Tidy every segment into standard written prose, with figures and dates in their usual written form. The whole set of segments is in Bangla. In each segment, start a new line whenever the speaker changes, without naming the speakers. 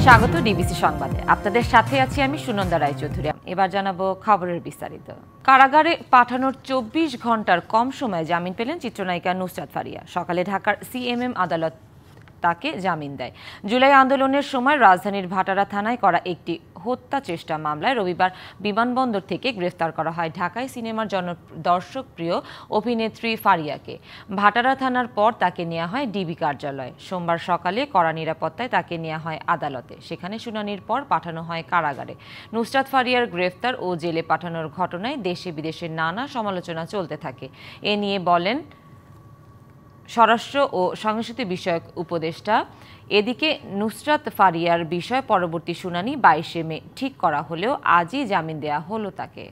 স্বাগত ডিবিসি সংবাদে। আপনাদের সাথে আছি আমি সুনন্দা রায়চৌধুরী। এবার জানাবো খবরের বিস্তারিত। কারাগারে পাঠানোর ২৪ ঘন্টার কম সময়ে জামিন পেলেন চিত্রনায়িকা নুসরাত ফারিয়া। সকালে ঢাকার সিএমএম আদালত তাকে জামিন দেয়। জুলাই আন্দোলনের সময় রাজধানীর ভাটারা থানায় করা একটি হত্যা চেষ্টা মামলায় রবিবার বিমানবন্দর থেকে গ্রেফতার করা হয় ঢাকায় সিনেমার দর্শকপ্রিয় অভিনেত্রী ফারিয়াকে। ভাটারা থানার পর তাকে নেওয়া হয় ডিবি কার্যালয়ে। সোমবার সকালে কড়া নিরাপত্তায় তাকে নেওয়া হয় আদালতে। সেখানে শুনানির পর পাঠানো হয় কারাগারে। নুসরাত ফারিয়ার গ্রেফতার ও জেলে পাঠানোর ঘটনায় দেশে বিদেশে নানা সমালোচনা চলতে থাকে। এ নিয়ে বলেন স্বরাষ্ট্র ও সংস্কৃতি বিষয়ক উপদেষ্টা। এদিকে নুসরাত ফারিয়ার বিষয়ে পরবর্তী শুনানি ২২শে মে ঠিক করা হলেও আজই জামিন দেয়া হলো তাকে।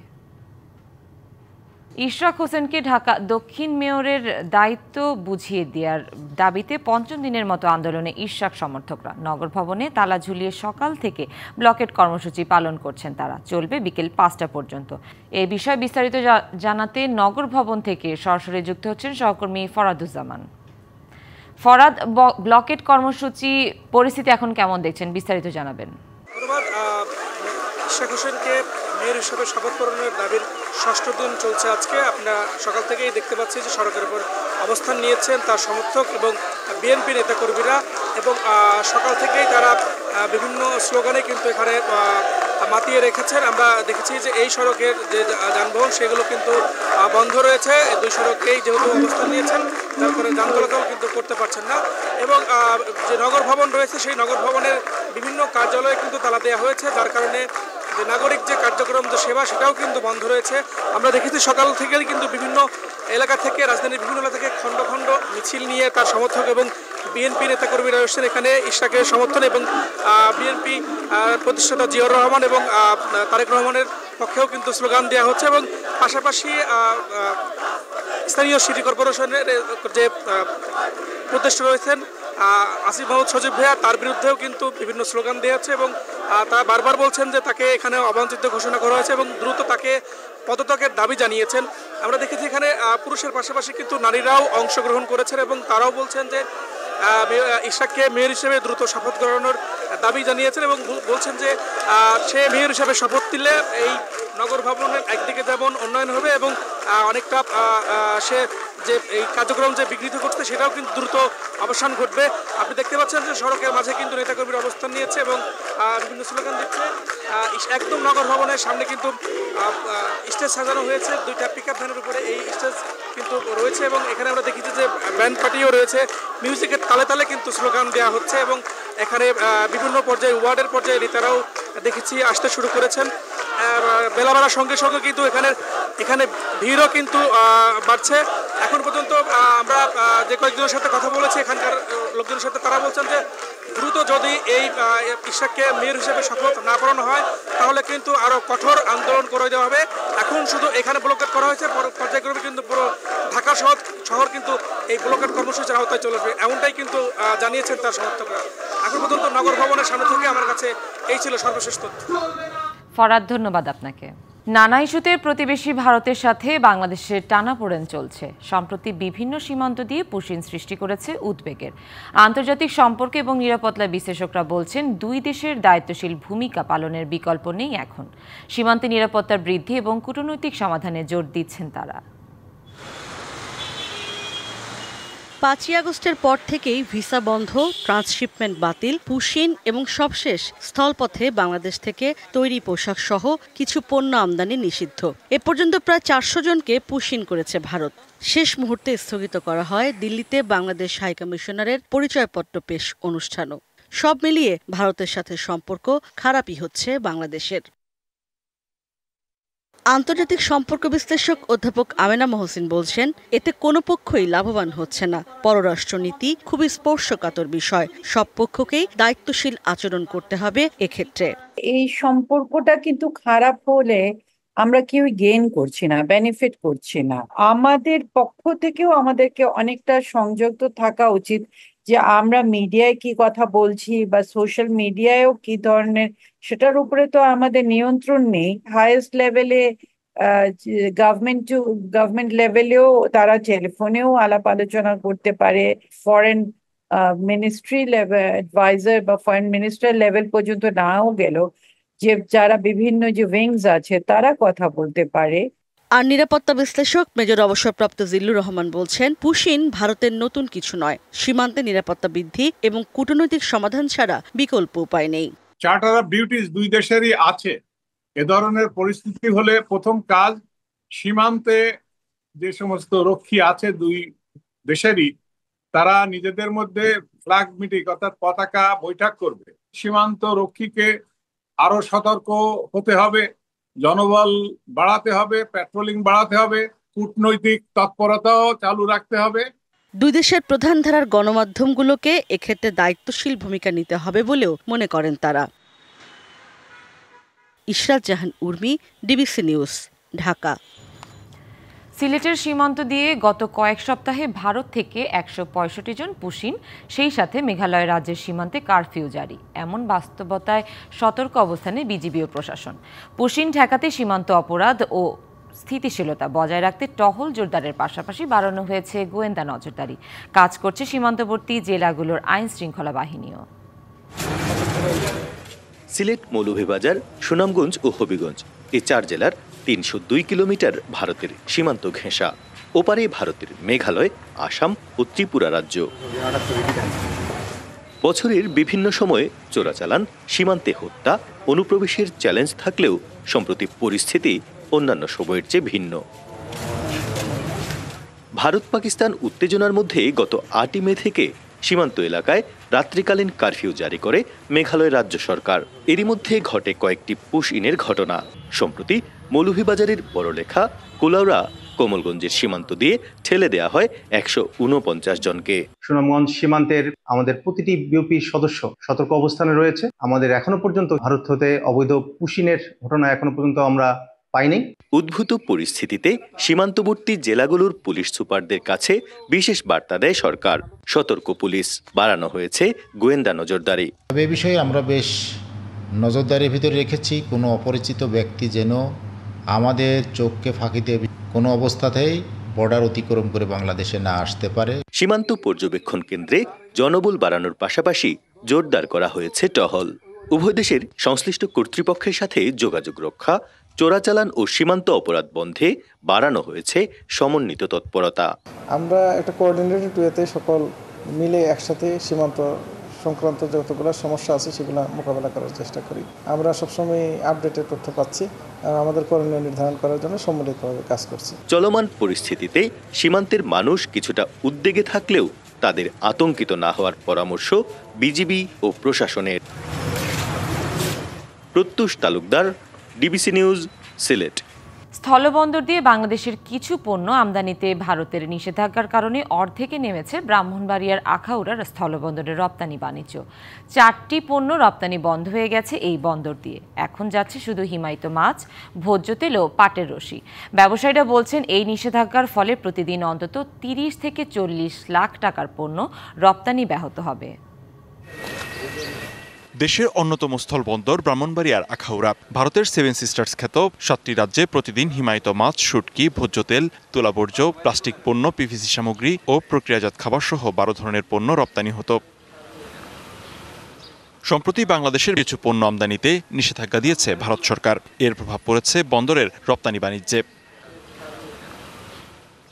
ইশরাক হোসেনকে ঢাকা দক্ষিণ মেয়রের দায়িত্ব বুঝিয়ে দেওয়ার দাবিতে পঞ্চম দিনের মতো আন্দোলনে ইশরাক সমর্থকরা নগর ভবনে তালা ঝুলিয়ে সকাল থেকে ব্লকেট কর্মসূচি পালন করছেন। তারা চলবে বিকেল ৫টা পর্যন্ত। এ বিষয়ে বিস্তারিত জানাতে নগর ভবন থেকে সরাসরি যুক্ত হচ্ছেন সহকর্মী ফরাদুজ্জামান। ফরাদ, ব্লকেট কর্মসূচি পরিস্থিতি এখন কেমন দেখছেন, বিস্তারিত জানাবেন।
ধন্যবাদ। ইশরাক হোসেনকে মেয়র হিসেবে শপথ গ্রহণের দাবির ষষ্ঠ দিন চলছে আজকে। আপনারা সকাল থেকেই দেখতে পাচ্ছি যে সড়কের উপর অবস্থান নিয়েছেন তার সমর্থক এবং বিএনপি নেতাকর্মীরা, এবং সকাল থেকেই তারা বিভিন্ন স্লোগানে কিন্তু এখানে মাতিয়ে রেখেছেন। আমরা দেখেছি যে এই সড়কের যে যানবাহন সেগুলো কিন্তু বন্ধ রয়েছে। দুই সড়কেই যেহেতু অবস্থান নিয়েছেন যার ফলে যান চলাচল কিন্তু করতে পারছেন না, এবং যে নগর ভবন রয়েছে সেই নগর ভবনের বিভিন্ন কার্যালয়ে কিন্তু তালা দেওয়া হয়েছে, যার কারণে যে নাগরিক যে কার্যক্রম যে সেবা সেটাও কিন্তু বন্ধ রয়েছে। আমরা দেখেছি সকাল থেকেই কিন্তু বিভিন্ন এলাকা থেকে, রাজধানীর বিভিন্ন এলাকা থেকে খণ্ড খণ্ড মিছিল নিয়ে তার সমর্থক এবং বিএনপি নেতাকর্মীরা এসেছেন এখানে ইশরাকের সমর্থন, এবং বিএনপি প্রতিষ্ঠাতা জিয়াউর রহমান এবং তারেক রহমানের পক্ষেও কিন্তু স্লোগান দেওয়া হচ্ছে, এবং পাশাপাশি স্থানীয় সিটি কর্পোরেশনের যে উপদেষ্টা রয়েছেন আসিফ মাহমুদ সজীব ভাইয়া, তার বিরুদ্ধেও কিন্তু বিভিন্ন স্লোগান দেওয়া হচ্ছে, এবং তারা বারবার বলছেন যে তাকে এখানে অবাঞ্ছিত ঘোষণা করা হয়েছে এবং দ্রুত তাকে পদত্যাগের দাবি জানিয়েছেন। আমরা দেখেছি এখানে পুরুষের পাশাপাশি কিন্তু নারীরাও অংশগ্রহণ করেছেন, এবং তারাও বলছেন যে ইশরাককে মেয়র হিসেবে দ্রুত শপথ গ্রহণের দাবি জানিয়েছেন, এবং বলছেন যে সে মেয়র হিসেবে শপথ দিলে এই নগর ভবনের একদিকে যেমন উন্নয়ন হবে, এবং অনেকটা সে যে এই কার্যক্রম যে বিঘ্নিত করছে সেটাও কিন্তু দ্রুত অবসান ঘটবে। আপনি দেখতে পাচ্ছেন যে সড়কের মাঝে কিন্তু নেতাকর্মীরা অবস্থান নিয়েছে এবং বিভিন্ন স্লোগান দিচ্ছে। একদম নগর ভবনের সামনে কিন্তু স্টেজ সাজানো হয়েছে, দুইটা পিকআপ ভ্যানের উপরে এই স্টেজ কিন্তু রয়েছে, এবং এখানে আমরা দেখেছি যে ব্যান্ড পার্টিও রয়েছে। মিউজিকের তালে তালে কিন্তু স্লোগান দেওয়া হচ্ছে, এবং এখানে বিভিন্ন পর্যায়ে ওয়ার্ডের পর্যায়ে নেতারাও দেখেছি আসতে শুরু করেছেন। বেলা বাড়ার সঙ্গে সঙ্গে কিন্তু এখানে ভিড়ও কিন্তু বাড়ছে। এখন পর্যন্ত আমরা যে কয়েকজনের সাথে কথা বলেছি এখানকার লোকজনের সাথে, তারা বলছেন যে দ্রুত যদি এই ইশরাককে মেয়র হিসেবে শপথ না করানো হয় তাহলে কিন্তু আরও কঠোর আন্দোলন করে দেওয়া হবে। এখন শুধু এখানে ব্লকেট করা হয়েছে, পর্যায়ক্রমে কিন্তু পুরো ঢাকা শহর কিন্তু এই ব্লকেট কর্মসূচির আওতায় চলে আসবে, এমনটাই কিন্তু জানিয়েছেন তার সমর্থকরা। এখন পর্যন্ত নগর ভবনের সামনে থেকে আমার কাছে এই ছিল সর্বশেষ তথ্য।
ফরাদ, ধন্যবাদ আপনাকে। নানা ইস্যুতে প্রতিবেশী ভারতের সাথে বাংলাদেশের টানাপোড়েন চলছে। সম্প্রতি বিভিন্ন সীমান্ত দিয়ে পুশিন সৃষ্টি করেছে উদ্বেগের। আন্তর্জাতিক সম্পর্ক এবং নিরাপত্তা বিশ্লেষকরা বলছেন দুই দেশের দায়িত্বশীল ভূমিকা পালনের বিকল্প নেই এখন। সীমান্তে নিরাপত্তার বৃদ্ধি এবং কূটনৈতিক সমাধানে জোর দিচ্ছেন তারা।
৫ই আগস্টের পর থেকেই ভিসা বন্ধ, ট্রান্সশিপমেন্ট বাতিল, পুশিন এবং সবশেষ স্থলপথে বাংলাদেশ থেকে তৈরি পোশাক সহ কিছু পণ্য আমদানি নিষিদ্ধ। এ পর্যন্ত প্রায় ৪০০ জনকে পুশিন করেছে ভারত। শেষ মুহূর্তে স্থগিত করা হয় দিল্লিতে বাংলাদেশ হাইকমিশনারের পরিচয়পত্র পেশ অনুষ্ঠানও। সব মিলিয়ে ভারতের সাথে সম্পর্ক খারাপই হচ্ছে বাংলাদেশের। আন্তর্জাতিক সম্পর্ক বিশ্লেষক অধ্যাপক আমেনা মহসিন বলছেন, এতে কোনো পক্ষই লাভবান হচ্ছে না। পররাষ্ট্রনীতি খুবই স্পর্শকাতর বিষয়, সব পক্ষকেই দায়িত্বশীল আচরণ করতে হবে এক্ষেত্রে।
এই সম্পর্কটা কিন্তু খারাপ হলে আমরা কেউ গেইন করছি না, বেনিফিট করছি না। আমাদের পক্ষ থেকেও আমাদেরকে অনেকটা সংযুক্ত থাকা উচিত যে আমরা মিডিয়ায় কি কথা বলছি বা সোশ্যাল মিডিয়ায়ও কি ধরনের, সেটার উপরে তো আমাদের নিয়ন্ত্রণ নেই। হাইয়েস্ট লেভেলে গভর্নমেন্ট লেভেলেও তারা টেলিফোনেও আলাপ আলোচনা করতে পারে, ফরেন মিনিস্ট্রি লেভেল অ্যাডভাইজার বা ফরেন মিনিস্টার লেভেল পর্যন্ত নাও গেল, যে যারা বিভিন্ন যে উইংস আছে তারা কথা বলতে পারে।
আর নিরাপত্তা বিশ্লেষক মেজর অবসরপ্রাপ্ত জিল্লুর রহমান বলছেন, পুশিন ভারতের নতুন কিছু নয়। সীমান্তে নিরাপত্তা বৃদ্ধি এবং কূটনৈতিক সমাধান ছাড়া বিকল্প উপায় নেই।
চার্টার অফ ডিউটিস দুই দেশেরই আছে। এ ধরনের পরিস্থিতি হলে প্রথম কাজ, সীমান্তে যে সমস্ত রক্ষী আছে দুই দেশেরই, তারা নিজেদের মধ্যে ফ্ল্যাগ মিটিং অর্থাৎ পতাকা বৈঠক করবে। সীমান্ত রক্ষীকে আরো সতর্ক হতে হবে, জনবল বাড়াতে হবে, পেট্রোলিং বাড়াতে হবে, কূটনৈতিক তৎপরতাও চালু রাখতে হবে।
দুই দেশের প্রধান ধারার গণমাধ্যমগুলোকে এক্ষেত্রে দায়িত্বশীল ভূমিকা নিতে হবে বলেও মনে করেন তারা। ইশরাত জাহান উর্মি, ডিবিসি নিউজ, ঢাকা।
সিলেটের সীমান্ত দিয়ে গত কয়েক সপ্তাহে ভারত থেকে ১৬৫ জন পুশিন, সেই সাথে মেঘালয় রাজ্যের সীমান্তে কারফিউ জারি। এমন বাস্তবতায় সতর্ক অবস্থানে বিজিবি ও প্রশাসন। পুশিন ঠেকাতে সীমান্ত অপরাধ ও স্থিতিশীলতা বজায় রাখতে টহল জোরদারের পাশাপাশি বাড়ানো হয়েছে গোয়েন্দা নজরদারি। কাজ করছে সীমান্তবর্তী জেলাগুলোর আইন শৃঙ্খলা বাহিনীও।
সিলেট, মৌলভীবাজার, সুনামগঞ্জ ও হবিগঞ্জ এই 4 জেলার ৩০২ কিলোমিটার ভারতের সীমান্ত ঘেঁষা। ওপারে ভারতের মেঘালয়, আসাম ও ত্রিপুরা রাজ্য। বছরের বিভিন্ন সময়ে চোরাচালান, সীমান্তে হত্যা, অনুপ্রবেশের চ্যালেঞ্জ থাকলেও সম্প্রতি পরিস্থিতি অন্যান্য সময়ের চেয়ে ভিন্ন। ভারত পাকিস্তান উত্তেজনার মধ্যে গত ৮ই মে থেকে সীমান্ত এলাকায় রাত্রিকালীন কারফিউ জারি করে মেঘালয় রাজ্য সরকার। এরই মধ্যে ঘটে কয়েকটি পুশ ইনের ঘটনা। সম্প্রতি মৌলভীবাজারের বড়লেখা, কুলাউড়া, কোমলগঞ্জের সীমান্ত দিয়ে ঠেলে দেয়া হয় ১৪৯ জনকে।
সুনামগঞ্জ সীমান্তের আমাদের প্রতিটি বিওপি সদস্য সতর্ক অবস্থানে রয়েছে। আমাদের এখনো পর্যন্ত ভারত হতে অবৈধ পুশিনের ঘটনা এখনো পর্যন্ত আমরা পাইনি।
উদ্ভূত পরিস্থিতিতে সীমান্তবর্তী জেলাগুলোর পুলিশ সুপারদের কাছে বিশেষ বার্তা দেয় সরকার। সতর্ক পুলিশ, বাড়ানো হয়েছে গোয়েন্দা নজরদারি।
এ বিষয়ে আমরা বেশ নজরদারির ভিতরে রেখেছি। কোনো অপরিচিত ব্যক্তি যেন আমাদের চোখকে ফাঁকি দিয়ে কোনো অবস্থাতেই বর্ডার অতিক্রম করে বাংলাদেশে না আসতে পারে।
সীমান্ত পর্যবেক্ষণ কেন্দ্রে জনবল বাড়ানোর পাশাপাশি জোরদার করা হয়েছে টহল। উভয় দেশের সংশ্লিষ্ট কর্তৃপক্ষের সাথে যোগাযোগ রক্ষা, চোরাচালান ও সীমান্ত অপরাধ বন্ধে বাড়ানো হয়েছে সমন্বিত তৎপরতা।
আমরা একটা কোঅর্ডিনেটেড ওয়েতে সকল মিলে একসাথে সীমান্ত সংক্রান্ত যতগুলো সমস্যা আছে সেগুলো মোকাবেলা করার চেষ্টা করি। আমরা সবসময় আপডেটেড তথ্য পাচ্ছি, আমাদের করণীয় নির্ধারণ করার জন্য সম্মিলিতভাবে কাজ করছি।
চলমান পরিস্থিতিতে সীমান্তের মানুষ কিছুটা উদ্বেগে থাকলেও তাদের আতঙ্কিত না হওয়ার পরামর্শ বিজিবি ও প্রশাসনের। প্রত্যুষ তালুকদার, ডিবিসি নিউজ, সিলেট।
স্থলবন্দর দিয়ে বাংলাদেশের কিছু পণ্য আমদানিতে ভারতের নিষেধাজ্ঞার কারণে অর্ধেকে নেমেছে ব্রাহ্মণবাড়িয়ার আখাউড়ার স্থলবন্দরের রপ্তানি বাণিজ্য। 4টি পণ্য রপ্তানি বন্ধ হয়ে গেছে এই বন্দর দিয়ে। এখন যাচ্ছে শুধু হিমায়িত মাছ, ভোজ্য তেল ও পাটের রশি। ব্যবসায়ীরা বলছেন, এই নিষেধাজ্ঞার ফলে প্রতিদিন অন্তত 30 থেকে 40 লাখ টাকার পণ্য রপ্তানি ব্যাহত হবে।
দেশের অন্যতম স্থলবন্দর ব্রাহ্মণবাড়িয়ার আখাউড়া ভারতের 7 সিস্টার্স খ্যাত 7টি রাজ্যে প্রতিদিন হিমায়িত মাছ, শুটকি, ভোজ্য তেল, তুলাবর্জ্য, প্লাস্টিক পণ্য, পিভিসি সামগ্রী ও প্রক্রিয়াজাত খাবার সহ 12 ধরনের পণ্য রপ্তানি হতো। সম্প্রতি বাংলাদেশের কিছু পণ্য আমদানিতে নিষেধাজ্ঞা দিয়েছে ভারত সরকার। এর প্রভাব পড়েছে বন্দরের রপ্তানি বাণিজ্যে।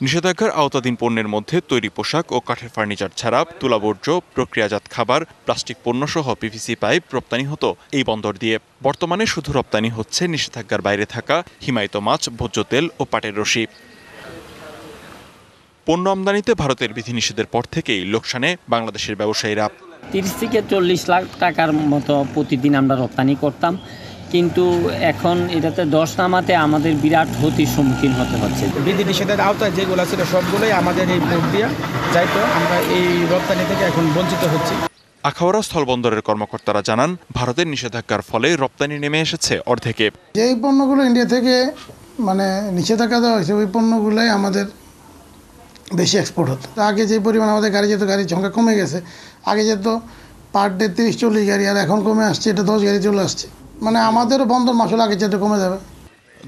নিষেধাজ্ঞার আওতাধীন পণ্যের মধ্যে তৈরি পোশাক ও কাঠের ফার্নিচার ছাড়া তুলাবর্জ্য, প্রক্রিয়াজাত খাবার, প্লাস্টিক পণ্য সহ পিভিসি পাইপ রপ্তানি হতো এই বন্দর দিয়ে। বর্তমানে শুধু রপ্তানি হচ্ছে নিষেধাজ্ঞার বাইরে থাকা হিমায়িত মাছ, ভোজ্য তেল ও পাটের রশি। পণ্য আমদানিতে ভারতের বিধিনিষেধের পর থেকেই লোকসানে বাংলাদেশের ব্যবসায়ীরা।
30 থেকে 40 লাখ টাকার মতো প্রতিদিন আমরা রপ্তানি করতাম, কিন্তু এখন এটাতে 10 নামাতে আমাদের বিরাট ক্ষতির সম্মুখীন হতে হচ্ছে।
বিধি নিষেধের আওতায় যেগুলো ছিল সবগুলোই আমাদের এই পোর্ট দিয়ে যাইতো, আমরা এই রপ্তানি থেকে এখন বঞ্চিত হচ্ছি।
আখাউড়া স্থলবন্দরের কর্মকর্তারা জানান, ভারতের নিষেধাজ্ঞার ফলে রপ্তানি নেমে এসেছে অর্ধেকে।
যেই পণ্যগুলো ইন্ডিয়া থেকে নিষেধাজ্ঞা দেওয়া হয়েছে ওই পণ্যগুলোই আমাদের বেশি এক্সপোর্ট হতো। আগে যে পরিমাণ আমাদের গাড়ি যেত, গাড়ির সংখ্যা কমে গেছে। আগে যেত পার ডে 30-40 গাড়ি, আর এখন কমে আসছে, এটা 10 গাড়ি চলে আসছে। আমাদেরও বন্দর মাসুল আগে যেটা কমে যাবে।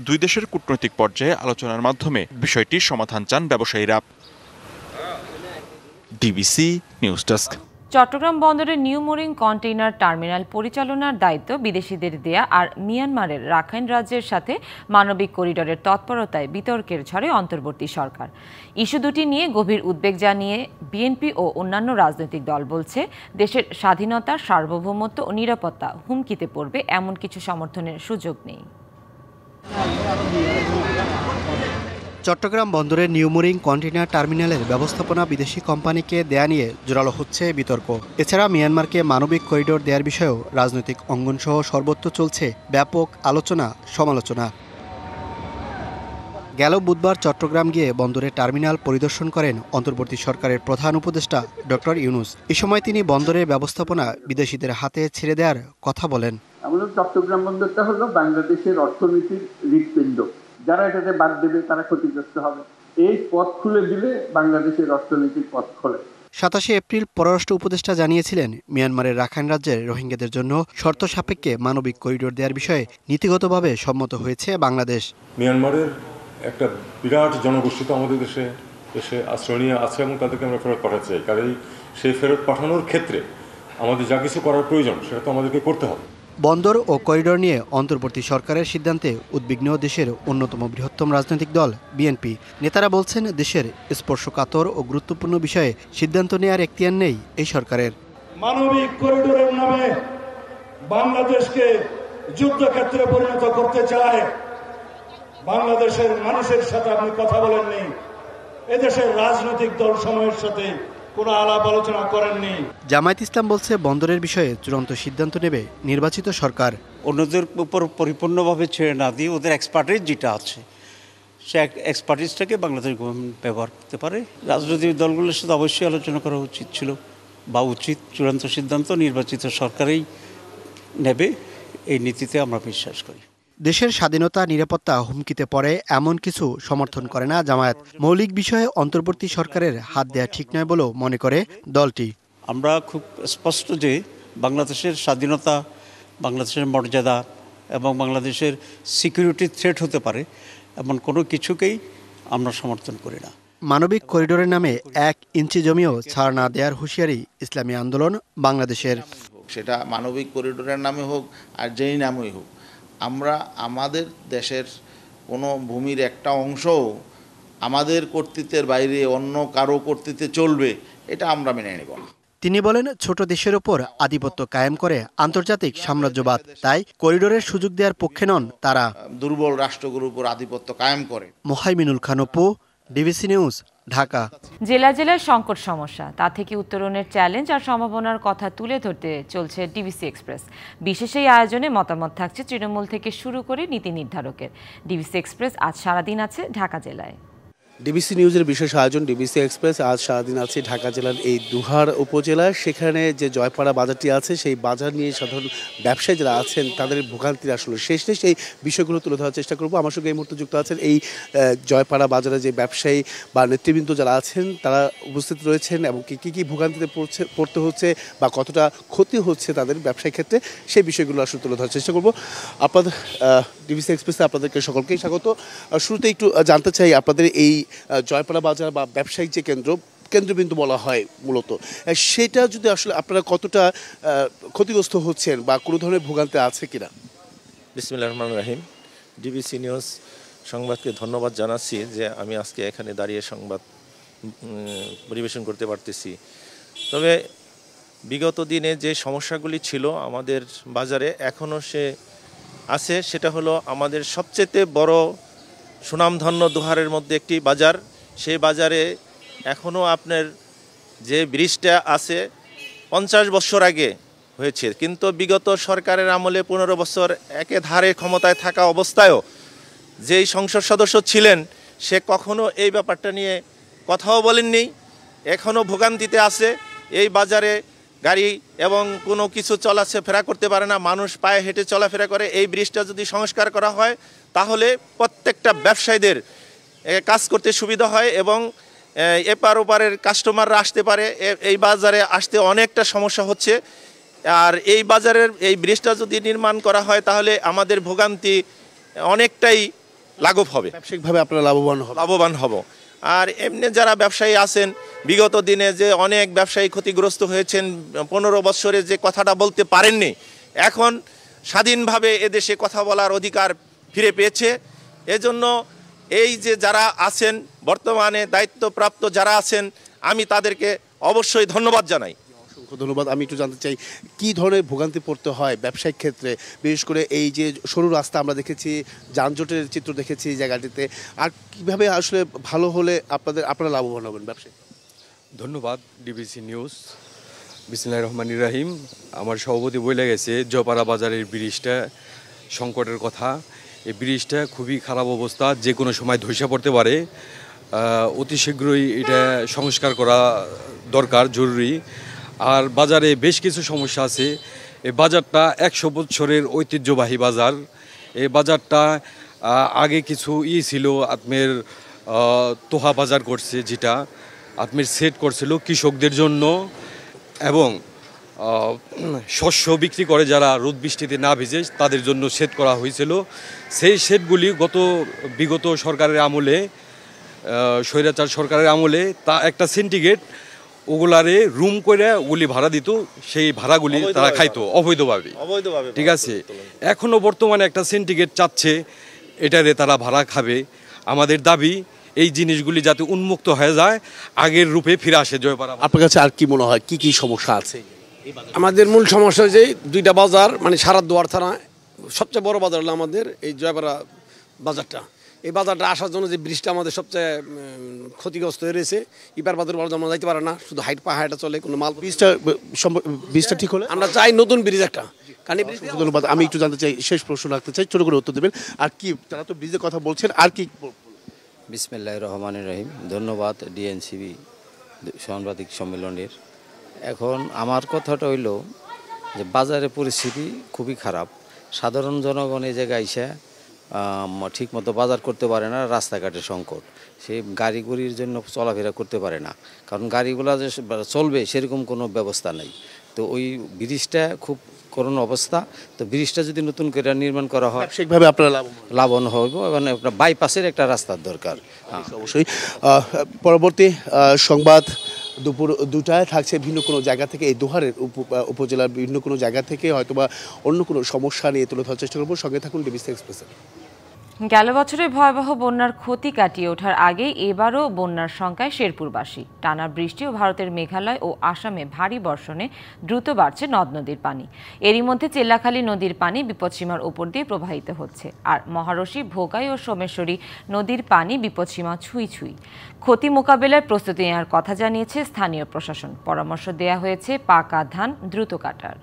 দুই দেশের কূটনৈতিক পর্যায়ে আলোচনার মাধ্যমে বিষয়টির সমাধান চান ব্যবসায়ীরা। DBC news desk.
চট্টগ্রাম বন্দরের নিউ মোরিং কন্টেইনার টার্মিনাল পরিচালনার দায়িত্ব বিদেশিদের দেয়া আর মিয়ানমারের রাখাইন রাজ্যের সাথে মানবিক করিডোরের তৎপরতায় বিতর্কের ঝড়ে অন্তর্বর্তী সরকার। ইস্যু দুটি নিয়ে গভীর উদ্বেগ জানিয়ে বিএনপি ও অন্যান্য রাজনৈতিক দল বলছে, দেশের স্বাধীনতা, সার্বভৌমত্ব ও নিরাপত্তা হুমকিতে পড়বে এমন কিছু সমর্থনের সুযোগ নেই।
চট্টগ্রাম বন্দরের নিউ মোরিং কন্টেইনার টার্মিনালের ব্যবস্থাপনা বিদেশি কোম্পানিকে দেয়া নিয়ে জোরালো হচ্ছে বিতর্ক। এছাড়া মিয়ানমারকে মানবিক করিডোর দেওয়ার বিষয়েও রাজনৈতিক অঙ্গনসহ সর্বত্র চলছে ব্যাপক আলোচনা সমালোচনা। গেল বুধবার চট্টগ্রাম গিয়ে বন্দরের টার্মিনাল পরিদর্শন করেন অন্তর্বর্তী সরকারের প্রধান উপদেষ্টা ডক্টর ইউনূস। এ সময় তিনি বন্দরের ব্যবস্থাপনা বিদেশিদের হাতে ছেড়ে দেওয়ার কথা বলেন।
আমাদের চট্টগ্রাম বন্দরটা হলো বাংলাদেশের অর্থনীতির হৃৎপিণ্ড। যারা এটাতে বাদ দেবে তারা ক্ষতিগ্রস্ত হবে। এই পথ খুলে দিলে বাংলাদেশের অর্থনীতির পথ খোলে।
27 এপ্রিল পররাষ্ট্র উপদেষ্টা জানিয়েছিলেন, মিয়ানমারের রাখাইন রাজ্যের রোহিঙ্গাদের জন্য শর্ত সাপেক্ষে মানবিক করিডোর দেওয়ার বিষয়ে নীতিগতভাবে সম্মত হয়েছে বাংলাদেশ।
মিয়ানমারের একটা বিরাট জনগোষ্ঠী তো আমাদের দেশে এসে আশ্রয় নিয়ে আছে এবং তাদেরকে আমরা ফেরত পাঠাতে চাই। কারণ সেই ফেরত পাঠানোর ক্ষেত্রে আমাদের যা কিছু করার প্রয়োজন সেটা তো আমাদেরকে করতে হবে।
বন্দর ও করিডোর নিয়ে অন্তর্বর্তী সরকারের সিদ্ধান্তে উদ্বিগ্ন দেশের অন্যতম বৃহত্তম রাজনৈতিক দল বিএনপি। নেতারা বলছেন, দেশের স্পর্শকাতর ও গুরুত্বপূর্ণ বিষয়ে সিদ্ধান্ত নেওয়ার এখতিয়ার নেই এই সরকারের।
মানবিক করিডোরের নামে বাংলাদেশকে যুদ্ধক্ষেত্রে পরিণত করতে চায়। বাংলাদেশের মানুষের সাথে আপনি কথা বলেননি, এদেশের রাজনৈতিক দল সমূহের সাথে কোনো আলাপ আলোচনা করেননি।
জামায়াত ইসলাম বলছে, বন্দরের বিষয়ে চূড়ান্ত সিদ্ধান্ত নেবে নির্বাচিত সরকার।
অন্যদের উপর পরিপূর্ণভাবে ছেড়ে না দিয়ে ওদের এক্সপার্টিস যেটা আছে সে এক্সপার্টিসটাকে বাংলাদেশ গভর্নমেন্ট ব্যবহার করতে পারে। রাজনৈতিক দলগুলোর সাথে অবশ্যই আলোচনা করা উচিত ছিল বা উচিত। চূড়ান্ত সিদ্ধান্ত নির্বাচিত সরকারই নেবে, এই নীতিতে আমরা বিশ্বাস করি।
দেশের স্বাধীনতা, নিরাপত্তা হুমকিতে পড়ে এমন কিছু সমর্থন করে না জামায়াত। মৌলিক বিষয়ে অন্তর্বর্তী সরকারের হাত দেওয়া ঠিক নয় বলেও মনে করে দলটি।
আমরা খুব স্পষ্ট যে বাংলাদেশের স্বাধীনতা, বাংলাদেশের মর্যাদা এবং বাংলাদেশের সিকিউরিটি থ্রেট হতে পারে এমন কোনো কিছুকেই আমরা সমর্থন করি না।
মানবিক করিডোরের নামে 1 ইঞ্চি জমিও ছাড় না দেওয়ার হুঁশিয়ারি ইসলামী আন্দোলন বাংলাদেশের।
সেটা মানবিক করিডোরের নামে হোক আর যেই নামেই হোক, আমরা আমাদের দেশের কোনো ভূমির একটা অংশও আমাদের কর্তৃত্বের বাইরে অন্য কারো কর্তৃত্বে চলবে, এটা আমরা মেনে নেব না।
তিনি বলেন, ছোট দেশের ওপর আধিপত্য কায়েম করে আন্তর্জাতিক সাম্রাজ্যবাদ, তাই করিডোরের সুযোগ দেওয়ার পক্ষে নন তারা।
দুর্বল রাষ্ট্রগুলোর উপর আধিপত্য কায়েম করে।
Mohaiminul Khan Apu, DBC news, Dhaka.
জেলায় জেলায় সংকট সমস্যা, তা থেকে উত্তরণের চ্যালেঞ্জ আর সম্ভাবনার কথা তুলে ধরতে চলছে ডিবিসি এক্সপ্রেস। বিশেষ এই আয়োজনে মতামত থাকছে তৃণমূল থেকে শুরু করে নীতি নির্ধারকের। ডিবিসি এক্সপ্রেস আজ সারাদিন আছে ঢাকা জেলায়।
ডিবিসি নিউজের বিশেষ আয়োজন ডিবিসি এক্সপ্রেস আজ সারাদিন আছে ঢাকা জেলার এই দুহার উপজেলায়। সেখানে যে জয়পাড়া বাজারটি আছে, সেই বাজার নিয়ে সাধারণ ব্যবসায়ী যারা আছেন তাদের ভোগান্তির আসলে শেষ নেই, সেই বিষয়গুলো তুলে ধরার চেষ্টা করব। আমার সঙ্গে এই মুহূর্তে যুক্ত আছেন এই জয়পাড়া বাজারে যে ব্যবসায়ী বা নেতৃবৃন্দ যারা আছেন তারা উপস্থিত রয়েছেন এবং কী ভোগান্তিতে পড়তে হচ্ছে বা কতটা ক্ষতি হচ্ছে তাদের ব্যবসায়িক ক্ষেত্রে, সেই বিষয়গুলো আসলে তুলে ধরার চেষ্টা করব। আপনাদের ডিবিসি এক্সপ্রেসে আপনাদেরকে সকলকেই স্বাগত। শুরুতে একটু জানতে চাই, আপনাদের এই জয়পাড়া বাজার বা ব্যবসায়িক যে কেন্দ্রবিন্দু বলা হয় মূলত, সেটা যদি আসলে আপনারা কতটা ক্ষতিগ্রস্ত হচ্ছেন বা কোনো ধরনের ভোগান্তি আছে কিনা?
বিসমিল্লাহির রহমানির রহিম। ডিবিসি নিউজ সংবাদকে ধন্যবাদ জানাচ্ছি যে আমি আজকে এখানে দাঁড়িয়ে সংবাদ পরিবেশন করতে পারতেছি। তবে বিগত দিনে যে সমস্যাগুলি ছিল আমাদের বাজারে এখনও সে আছে, সেটা হলো আমাদের সবচেয়ে বড় সুনামধন্য দুহারের মধ্যে একটি বাজার। সেই বাজারে এখনও আপনার যে ব্রিজটা আছে 50 বছর আগে হয়েছে, কিন্তু বিগত সরকারের আমলে 15 বছর একে ধারে ক্ষমতায় থাকা অবস্থায়ও যেই সংসদ সদস্য ছিলেন সে কখনো এই ব্যাপারটা নিয়ে কথাও বলেননি। এখনও ভোগান্তিতে আছে এই বাজারে, গাড়ি এবং কোনো কিছু চলাফেরা করতে পারে না, মানুষ পায়ে হেঁটে চলাফেরা করে। এই ব্রিজটা যদি সংস্কার করা হয় তাহলে প্রত্যেকটা ব্যবসায়ীদের কাজ করতে সুবিধা হয় এবং এপার ওপারের কাস্টমাররা আসতে পারে। এই বাজারে আসতে অনেকটা সমস্যা হচ্ছে, আর এই বাজারের এই ব্রিজটা যদি নির্মাণ করা হয় তাহলে আমাদের ভোগান্তি অনেকটাই লাঘব হবে,
ব্যবসায়িকভাবে আপনারা লাভবান হব।
আর এমনি যারা ব্যবসায়ী আছেন, বিগত দিনে যে অনেক ব্যবসায়ী ক্ষতিগ্রস্ত হয়েছেন, 15 বছরে যে কথাটা বলতে পারেননি, এখন স্বাধীনভাবে এদেশে কথা বলার অধিকার ফিরে পেয়েছে। এজন্য এই যে যারা আছেন বর্তমানে দায়িত্বপ্রাপ্ত যারা আছেন, আমি তাদেরকে অবশ্যই ধন্যবাদ জানাই।
অসংখ্য ধন্যবাদ। আমি একটু জানতে চাই কি ধরনের ভোগান্তি পড়তে হয় ব্যবসায়িক ক্ষেত্রে, বিশেষ করে এই যে সরু রাস্তা আমরা দেখেছি, যানজটের চিত্র দেখেছি এই জায়গাটিতে, আর কিভাবে আসলে ভালো হলে আপনারা লাভবান হবেন ব্যবসায়ী?
ধন্যবাদ ডিবিসি নিউজ। বিসমিল্লাহির রহমানির রহিম। আমার সভাপতি বলে গেছে জয়পাড়া বাজারের ব্রিজটা সংকটের কথা। এই ব্রিজটা খুবই খারাপ অবস্থা, যে কোনো সময় ধসে পড়তে পারে। অতি শীঘ্রই এটা সংস্কার করা দরকার, জরুরি। আর বাজারে বেশ কিছু সমস্যা আছে। এই বাজারটা 100 বছরের ঐতিহ্যবাহী বাজার। এই বাজারটা আগে কিছু ছিল, আপনার তোহা বাজার করছে, যেটা আপনার সেট করছিল কৃষকদের জন্য, এবং শস্য বিক্রি করে যারা রোদ বৃষ্টিতে না ভিজে তাদের জন্য সেট করা হয়েছিল। সেই সেটগুলি বিগত সরকারের আমলে, স্বৈরাচার সরকারের আমলে, তা একটা সিন্ডিকেট ওগুলারে রুম করে ওগুলি ভাড়া দিত, সেই ভাড়াগুলি তারা খাইতো অবৈধভাবে। ঠিক আছে, এখনও বর্তমানে একটা সিন্ডিকেট চাচ্ছে এটারে তারা ভাড়া খাবে। আমাদের দাবি এই জিনিসগুলি যাতে উন্মুক্ত হয়ে যায়, আগের রূপে ফিরে আসে জয়পাড়া।
আপনার কাছে আর কি মনে হয়, কি কি সমস্যা আছে?
আমাদের মূল সমস্যা হচ্ছে দুইটা বাজার, মানে সারা দুয়ার থানা সবচেয়ে বড় বাজার হলো আমাদের এই জয়পাড়া বাজারটা। এই বাজারটা আসার জন্য যে ব্রিজটা আমাদের সবচেয়ে ক্ষতিগ্রস্ত হয়ে রয়েছে। ইপার বাজার আমরা যাইতে পারে না, শুধু হাইটা চলে, কোনো মাল।
ব্রিজটা ঠিক হলে
আমরা চাই নতুন ব্রিজ একটা।
ধন্যবাদ। আমি একটু জানতে চাই, শেষ প্রশ্ন রাখতে চাই, ছোট করে উত্তর দেবেন। আর কি, তারা তো ব্রিজের কথা বলছেন, আর কি?
বিসমিল্লাহির রহমানির রহিম। ধন্যবাদ ডিএনসিবি সাংবাদিক সম্মেলনের। এখন আমার কথাটা হইল যে বাজারের পরিস্থিতি খুবই খারাপ। সাধারণ জনগণ এই জায়গায় এসে ঠিকমতো বাজার করতে পারে না, রাস্তাঘাটের সংকট, সেই গাড়িগুলির জন্য চলাফেরা করতে পারে না, কারণ গাড়িগুলো যে চলবে সেরকম কোনো ব্যবস্থা নেই। তো ওই ব্রিজটা খুব করুণ অবস্থা। তো ব্রিজটা যদি নতুন করে নির্মাণ করা হয়,
সেভাবে আপনারা
লাভবান হইব, এবং বাইপাসের একটা রাস্তার দরকার।
অবশ্যই। পরবর্তী সংবাদ দুপুর 2টায় থাকছে ভিন্ন কোনো জায়গা থেকে, এই দোহারের উপজেলার বিভিন্ন কোনো জায়গা থেকে হয়তোবা অন্য কোনো সমস্যা নিয়ে তুলে ধরার চেষ্টা করবো। সঙ্গে থাকুন ডিবিসি এক্সপ্রেসের।
গেল বছরে ভয়াবহ বন্যার ক্ষতি কাটিয়ে ওঠার আগেই এবারও বন্যার শঙ্কায় শেরপুরবাসী। টানা বৃষ্টি ও ভারতের মেঘালয় ও আসামে ভারী বর্ষণে দ্রুত বাড়ছে নদ নদীর পানি। এরই মধ্যে চেল্লাখালী নদীর পানি বিপদসীমার ওপর দিয়ে প্রবাহিত হচ্ছে, আর মহারশী, ভোগাই ও সোমেশ্বরী নদীর পানি বিপদসীমা ছুঁই ছুঁই। ক্ষতি মোকাবেলার প্রস্তুতি নেওয়ার কথা জানিয়েছে স্থানীয় প্রশাসন। পরামর্শ দেয়া হয়েছে পাকা ধান দ্রুত কাটার।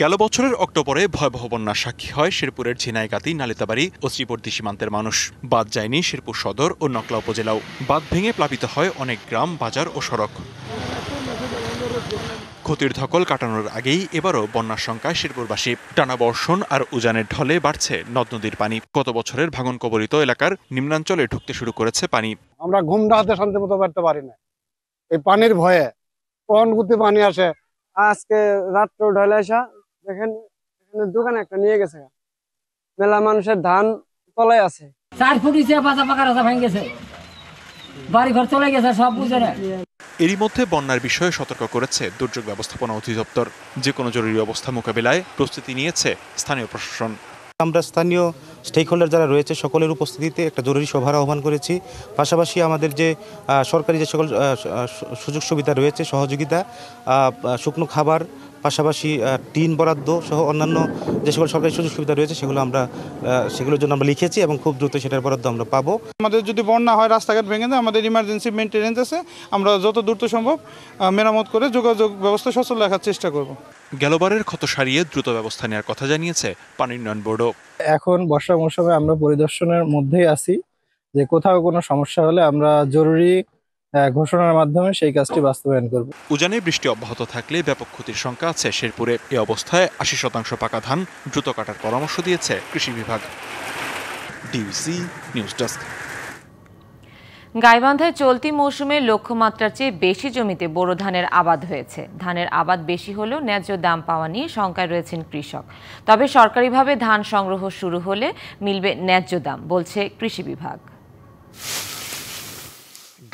গেল বছরের অক্টোবরে ভয়াবহ বন্যার সাক্ষী হয় শেরপুরের ঝিনাইগাতি, নালিতাবাড়ি ও শ্রীবর্দী সীমান্তের মানুষ। বাদ যায়নি শেরপুর সদর ও নকলা উপজেলাও। বাঁধ ভেঙে প্লাবিত হয় অনেক গ্রাম, বাজার ও সড়ক। ক্ষতির ধকল কাটানোর আগেই এবারও বন্যার শঙ্কায় শেরপুরবাসী। টানা বর্ষণ আর উজানের ঢলে বাড়ছে নদ নদীর পানি। গত বছরের ভাঙন কবলিত এলাকার নিম্নাঞ্চলে ঢুকতে শুরু করেছে পানি।
আমরা ঘুমটা হাতে শান্তি মতো বেরতে পারি না, এই পানির ভয়ে। কখন গতি পানি আসে।
আজকে রাত্র ঢলে আসা দেখেন, এখানে দোকান একটা নিয়ে গেছে, মেলা মানুষের ধান তলায় আছে।
4 ফুট নিচে বাজা পাকা রাস্তা ভেঙে গেছে, বাড়ি ঘর চলে গেছে, সব বুঝে না।
এরই মধ্যে বন্যার বিষয়ে সতর্ক করেছে দুর্যোগ ব্যবস্থাপনা অধিদপ্তর। যে কোনো জরুরি অবস্থা মোকাবিলায় প্রস্তুতি নিয়েছে স্থানীয় প্রশাসন।
আমরা স্থানীয় স্টেক হোল্ডার যারা রয়েছে সকলের উপস্থিতিতে একটা জরুরি সভার আহ্বান করেছি। পাশাপাশি আমাদের যে সরকারি যে সকল সুযোগ সুবিধা রয়েছে, সহযোগিতা, শুকনো খাবার, পাশাপাশি টিন বরাদ্দ সহ অন্যান্য যে সকল সরকারি সুযোগ সুবিধা রয়েছে সেগুলোর জন্য আমরা লিখেছি এবং খুব দ্রুত সেটার বরাদ্দ আমরা পাবো।
আমাদের যদি বন্যা হয়, রাস্তাঘাট ভেঙে যায়, আমাদের ইমার্জেন্সি মেইনটেনেন্স আছে, আমরা যত দ্রুত সম্ভব মেরামত করে যোগাযোগ ব্যবস্থা সচল রাখার চেষ্টা করব।
গেলবারের ক্ষত সারিয়ে দ্রুত ব্যবস্থা নেওয়ার কথা জানিয়েছে পানি উন্নয়ন বোর্ডও।
এখন বর্ষা মৌসুমে আমরা পরিদর্শনের মধ্যেই আছি, যে কোথাও কোনো সমস্যা হলে আমরা জরুরি ঘোষণার মাধ্যমে সেই কাজটি বাস্তবায়ন করব।
উজানে বৃষ্টি অব্যাহত থাকলে ব্যাপক ক্ষতির শঙ্কা আছে শেরপুরে। এই অবস্থায় 80% পাকা ধান দ্রুত কাটার পরামর্শ দিয়েছে কৃষি বিভাগ। DBC news desk.
গাইবান্ধায় চলতি মৌসুমে লক্ষ্যমাত্রার চেয়ে বেশি জমিতে বোরো ধানের আবাদ হয়েছে। ধানের আবাদ বেশি হলেও ন্যায্য দাম পাওয়া নিয়ে শঙ্কায় রয়েছেন কৃষক। তবে সরকারিভাবে ধান সংগ্রহ শুরু হলে মিলবে ন্যায্য দাম, বলছে কৃষি বিভাগ।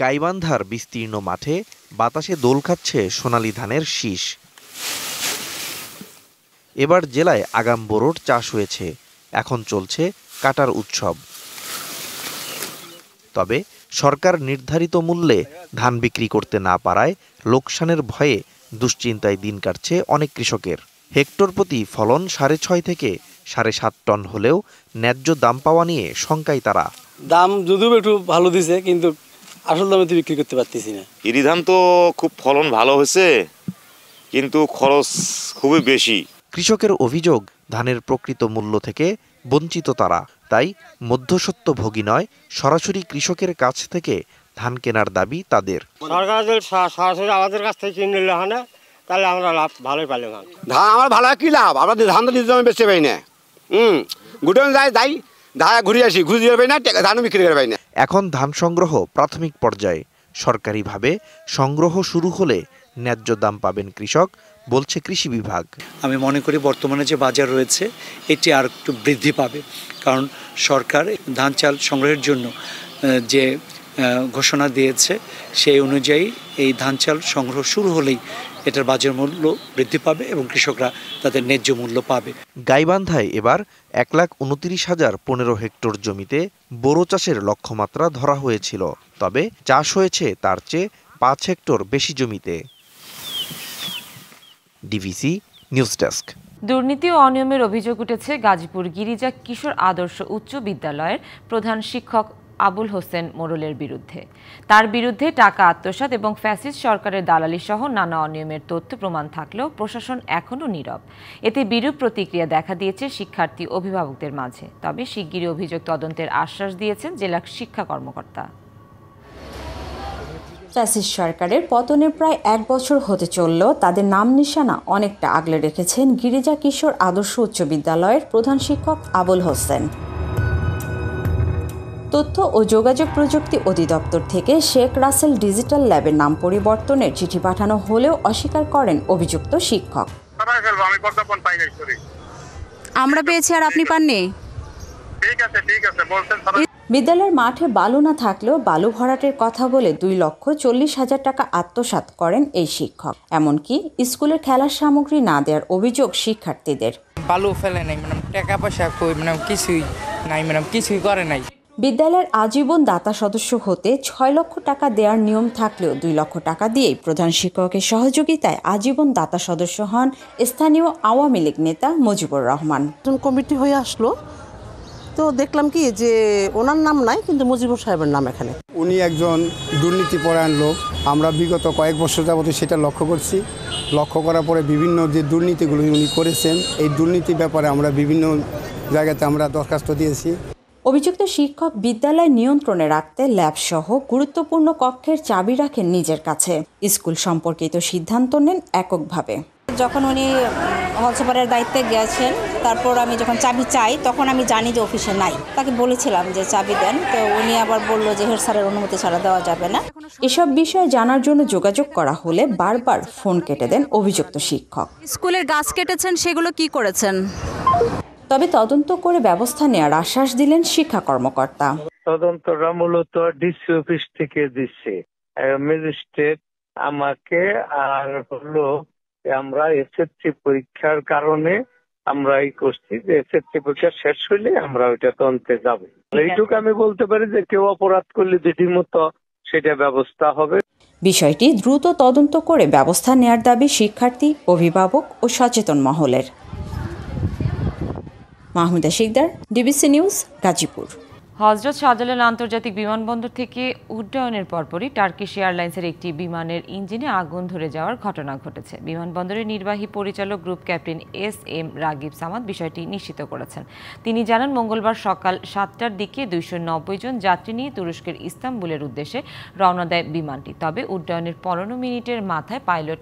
গাইবান্ধার বিস্তীর্ণ মাঠে বাতাসে দোল খাচ্ছে সোনালী ধানের শীষ। এবার জেলায় আগাম বোরোর চাষ হয়েছে, এখন চলছে কাটার উৎসব। তবে সরকার নির্ধারিত মূল্যে ধান বিক্রি করতে না পারায় লোকসানের ভয়ে দুশ্চিন্তায় দিন কাটছে অনেক কৃষকের। হেক্টর প্রতি ফলন 6.5 থেকে 7.5 টন হলেও ন্যায্য দাম পাওয়া নিয়ে শঙ্কায় তারা।
দাম যদিও একটু ভালো দিছে, কিন্তু আসল দামে তো বিক্রি করতে পারতেছি না।
ইরি ধান তো খুব ফলন ভালো হয়েছে, কিন্তু খরচ খুবই বেশি।
কৃষকের অভিযোগ, ধানের প্রকৃত মূল্য থেকে বঞ্চিত তারা। তাই মধ্যস্বত্বভোগী নয়, সরাসরি কৃষকের কাছ থেকে ধান কেনার দাবি তাদের।
সরকার সরাসরি আমাদের কাছ থেকে কিনে নিলে হয় না, তাহলে আমরা লাভ ভালোই পাইলাম।
ধান আমার ভালো কি লাভ, আমরা ধান তো নিজে বেচতে পাই না। গুটন যাই ধান ঘুরে আসি, ঘুরে পাই না, ধান বিক্রি করে পাই না।
এখন ধান সংগ্রহ প্রাথমিক পর্যায়ে, সরকারিভাবে সংগ্রহ শুরু হলে ন্যায্য দাম পাবেন কৃষক, বলছে কৃষি বিভাগ।
আমি মনে করি বর্তমানে যে বাজার রয়েছে এটি আর একটু বৃদ্ধি পাবে, কারণ সরকার ধান চাল সংগ্রহের জন্য যে ঘোষণা দিয়েছে সেই অনুযায়ী এই ধান চাল সংগ্রহ শুরু হলেই এটার বাজার মূল্য বৃদ্ধি পাবে এবং কৃষকরা তাদের ন্যায্য মূল্য পাবে।
গাইবান্ধায় এবার 1,29,015 হেক্টর জমিতে বোরো চাষের লক্ষ্যমাত্রা ধরা হয়েছিল, তবে চাষ হয়েছে তার চেয়ে 5 হেক্টর বেশি জমিতে। DVC news desk.
দুর্নীতি ও অনিয়মের অভিযোগ উঠেছে গাজীপুর গিরিজা কিশোর আদর্শ উচ্চ বিদ্যালয়ের প্রধান শিক্ষক আবুল হোসেন মোড়লের বিরুদ্ধে। তার বিরুদ্ধে টাকা আত্মসাৎ এবং ফ্যাসিস্ট সরকারের দালালি সহ নানা অনিয়মের তথ্য প্রমাণ থাকলেও প্রশাসন এখনও নীরব। এতে বিরূপ প্রতিক্রিয়া দেখা দিয়েছে শিক্ষার্থী অভিভাবকদের মাঝে। তবে শিগগিরই অভিযোগ তদন্তের আশ্বাস দিয়েছেন জেলা শিক্ষা কর্মকর্তা।
ফ্যাসিস্ট সরকারের পতনের প্রায় 1 বছর হতে চললেও তাদের নাম নিশানা অনেকটা আগলে রেখেছেন গিরিজা কিশোর আদর্শ উচ্চ বিদ্যালয়ের প্রধান শিক্ষক আবুল হোসেন। তথ্য ও যোগাযোগ প্রযুক্তি অধিদপ্তর থেকে শেখ রাসেল ডিজিটাল ল্যাবের নাম পরিবর্তনের চিঠি পাঠানো হলেও অস্বীকার করেন অভিযুক্ত শিক্ষক।
আমরা পেয়েছি আর আপনি পাননি।
বিদ্যালয়ের মাঠে বালু না থাকলেও বালু ভরাটের কথা বলে 2,40,000 টাকা আত্মসাৎ করেন এই শিক্ষক। এমনকি স্কুলের খেলার সামগ্রী না দেওয়ার অভিযোগ শিক্ষার্থীদের।
বালু ফেলে নাই, টাকা পয়সা কই, কিছুই নাই, কিছুই করে নাই।
বিদ্যালয়ের আজীবন দাতা সদস্য হতে 6 লক্ষ টাকা দেওয়ার নিয়ম থাকলেও 2 লক্ষ টাকা দিয়েই প্রধান শিক্ষকের সহযোগিতায় আজীবন দাতা সদস্য হন স্থানীয় আওয়ামী লীগ নেতা মুজিবুর রহমান।
কমিটি হয়ে আসলো, তো দেখলাম কি যে ওনার নাম নাই, কিন্তু মুজিবুর সাহেবের নাম এখানে।
উনি একজন দুর্নীতিপরায়ণ লোক। আমরা বিগত কয়েক বছর যাবত সেটা লক্ষ্য করছি। লক্ষ্য করার পরে বিভিন্ন যে দুর্নীতিগুলো উনি করেছেন, এই দুর্নীতির ব্যাপারে আমরা বিভিন্ন জায়গাতে আমরা দরখাস্ত দিয়েছি।
অভিযুক্ত শিক্ষক বিদ্যালয় নিয়ন্ত্রণে রাখতে ল্যাব সহ গুরুত্বপূর্ণ কক্ষের চাবি রাখেন নিজের কাছে। স্কুল সম্পর্কিত সিদ্ধান্ত নেন এককভাবে।
যখন উনি হল সুপারের দায়িত্বে গেছেন, তারপর আমি যখন চাবি চাই তখন আমি জানি যে অফিসে নাই। তাকে বলেছিলাম যে চাবি দেন, তো উনি আবার বললো যে হেড স্যারের অনুমতি ছাড়া দেওয়া যাবে না।
এসব বিষয়ে জানার জন্য যোগাযোগ করা হলে বারবার ফোন কেটে দেন অভিযুক্ত শিক্ষক।
স্কুলের গাছ কেটেছেন, সেগুলো কি করেছেন?
তবে তদন্ত করে ব্যবস্থা নেওয়ার আশ্বাস দিলেন শিক্ষা কর্মকর্তা।
তদন্তটা মূলত ডিসি অফিস থেকে দিচ্ছে ম্যাজিস্ট্রেট আমাকে, আর হলো আমরা এসএসসি পরীক্ষার কারণে আমরা এই করছি যে এসএসসি পরীক্ষা শেষ হইলে আমরা ওইটা তদন্তে যাবো। এইটুকু আমি বলতে পারি যে কেউ অপরাধ করলে রীতিমতো সেটা ব্যবস্থা হবে।
বিষয়টি দ্রুত তদন্ত করে ব্যবস্থা নেওয়ার দাবি শিক্ষার্থী, অভিভাবক ও সচেতন মহলের। Mahmuda Sikdar, DBC news, Gazipur.
হযরত শাহজালাল আন্তর্জাতিক বিমানবন্দর থেকে উড্ডয়নের পরপরই টার্কিশ এয়ারলাইন্সের একটি বিমানের ইঞ্জিনে আগুন ধরে যাওয়ার ঘটনা ঘটেছে। বিমানবন্দরের নির্বাহী পরিচালক group captain SM. Ragib Samad বিষয়টি নিশ্চিত করেছেন। তিনি জানান, মঙ্গলবার সকাল 7টার দিকে 290 জন যাত্রী নিয়ে তুরস্কের ইস্তাম্বুলের উদ্দেশ্যে রওনা দেয় বিমানটি। তবে উড্ডয়নের 15 মিনিটের মাথায় পাইলট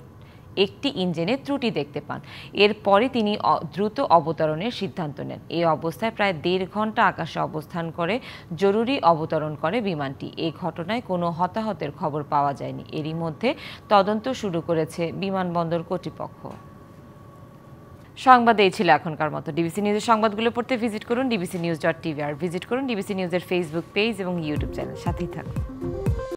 একটি ইঞ্জিনে ত্রুটি দেখতে পান। এরপরে তিনি দ্রুত অবতরণের সিদ্ধান্ত নেন। এই অবস্থায় প্রায় 1.5 ঘন্টা আকাশে অবস্থান করে জরুরি অবতরণ করে বিমানটি। এই ঘটনায় কোনো হতাহতের খবর পাওয়া যায়নি। এরই মধ্যে তদন্ত শুরু করেছে বিমানবন্দর কর্তৃপক্ষ। সংবাদ এই ছিল এখনকার মতো। ডিবিসি নিউজের সংবাদগুলো পড়তে ভিজিট করুন dbcnews.tv আর ভিজিট করুন ডিবিসি নিউজের ফেসবুক পেজ এবং ইউটিউব চ্যানেল। সাথেই থাকুন।